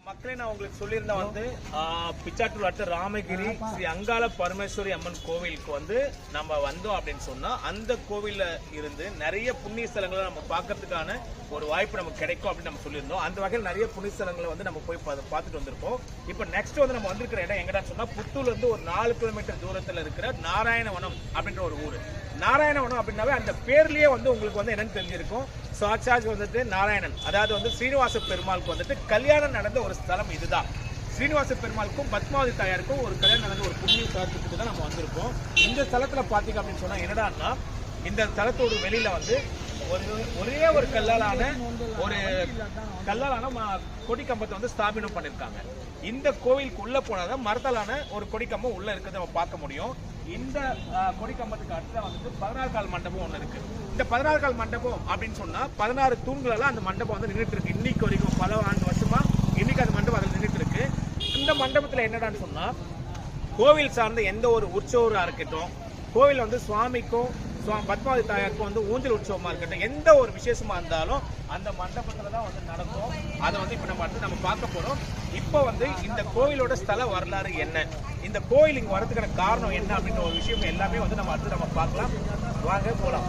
மக்களே நான் உங்களுக்கு சொல்லியிருந்தேன் வந்து பிச்சாட்டூர் அடுத்த ராமகிரி ஸ்ரீ அங்காள பரமேஸ்வரி அம்மன் கோவிலுக்கு வந்து நம்ம வந்தோம் அப்படின்னு சொன்னா அந்த கோவில்ல இருந்து நிறைய புண்ணிய ஸ்தலங்களை நம்ம பார்க்கறதுக்கான ஒரு வாய்ப்பு நமக்கு கிடைக்கும் அப்படின்னு நம்ம சொல்லியிருந்தோம். அந்த வகையில் நிறைய புண்ணிய ஸ்தலங்களை வந்து நம்ம போய் பார்த்துட்டு வந்திருக்கோம். இப்போ நெக்ஸ்ட் வந்து நம்ம வந்திருக்கிற இடம் எங்கடான்னு சொன்னா புத்தூர்ல இருந்து ஒரு 4 கிலோமீட்டர் தூரத்தில் இருக்கிற நாராயணவனம் அப்படின்ற ஒரு ஊர். நாராயணவனம் அப்படின்னாவே அந்த பேர்லயே வந்து உங்களுக்கு வந்து என்னன்னு தெரிஞ்சிருக்கும். சாட்சாத் வந்துட்டு நாராயணன், அதாவது வந்து ஸ்ரீனிவாச பெருமாளுக்கு வந்துட்டு கல்யாணம் நடந்த ஒரு ஸ்தலம் இதுதான். ஸ்ரீனிவாச பெருமாளுக்கும் பத்மாவதி தாயாருக்கும் ஒரு கல்யாணம் நடந்த ஒரு புண்ணிய ஸ்தலத்துக்கு தான் நம்ம வந்திருக்கோம். இந்த ஸ்தலத்துல பாத்தீங்க அப்படின்னு சொன்னா என்னடான்னா, இந்த ஸ்தலத்தோட வெளியில வந்து ஒரே ஒரு கல்லாலான கொடி கம்பத்தை வந்து ஸ்தாபனம் பண்ணிருக்காங்க. இந்த கோவிலுக்கு உள்ள போனாதான் மரத்தாலான ஒரு கொடிக்கம்பம் உள்ள இருக்கிறத நம்ம பார்க்க முடியும். இந்த கொடிக்கம்பத்துக்கு அடுத்த வந்து 16 கால் மண்டபம் ஒண்ணு இருக்கு. இந்த 16 கால் மண்டபம் அப்படின்னு சொன்னா 16 தூண்களால அந்த மண்டபம் வந்து நின்றுட்டு இருக்கு. இன்னைக்கு வரைக்கும் பல ஆண்டு வருஷமா இன்னைக்கு அந்த மண்டபம் அதில் நின்றுட்டு இருக்கு. இந்த மண்டபத்துல என்னடான்னு சொன்னா கோவில் சார்ந்த எந்த ஒரு உற்சவரா இருக்கட்டும், கோவில் வந்து சுவாமிக்கும் பத்மாவதி தாயாருக்கும் வந்து ஊஞ்சல் உற்சவமா இருக்கட்டும், எந்த ஒரு விசேஷமா இருந்தாலும் அந்த மண்டபத்துல தான் வந்து நடக்கும். அதை வந்து இப்ப நம்ம பார்க்க போறோம். இப்போ வந்து இந்த கோவிலோட ஸ்தல வரலாறு என்ன, இந்த கோவில் இங்க வரதுக்கான காரணம் என்ன அப்படின்ற ஒரு விஷயம் எல்லாமே வந்து நம்ம பார்க்கலாம். வாங்க போலாம்.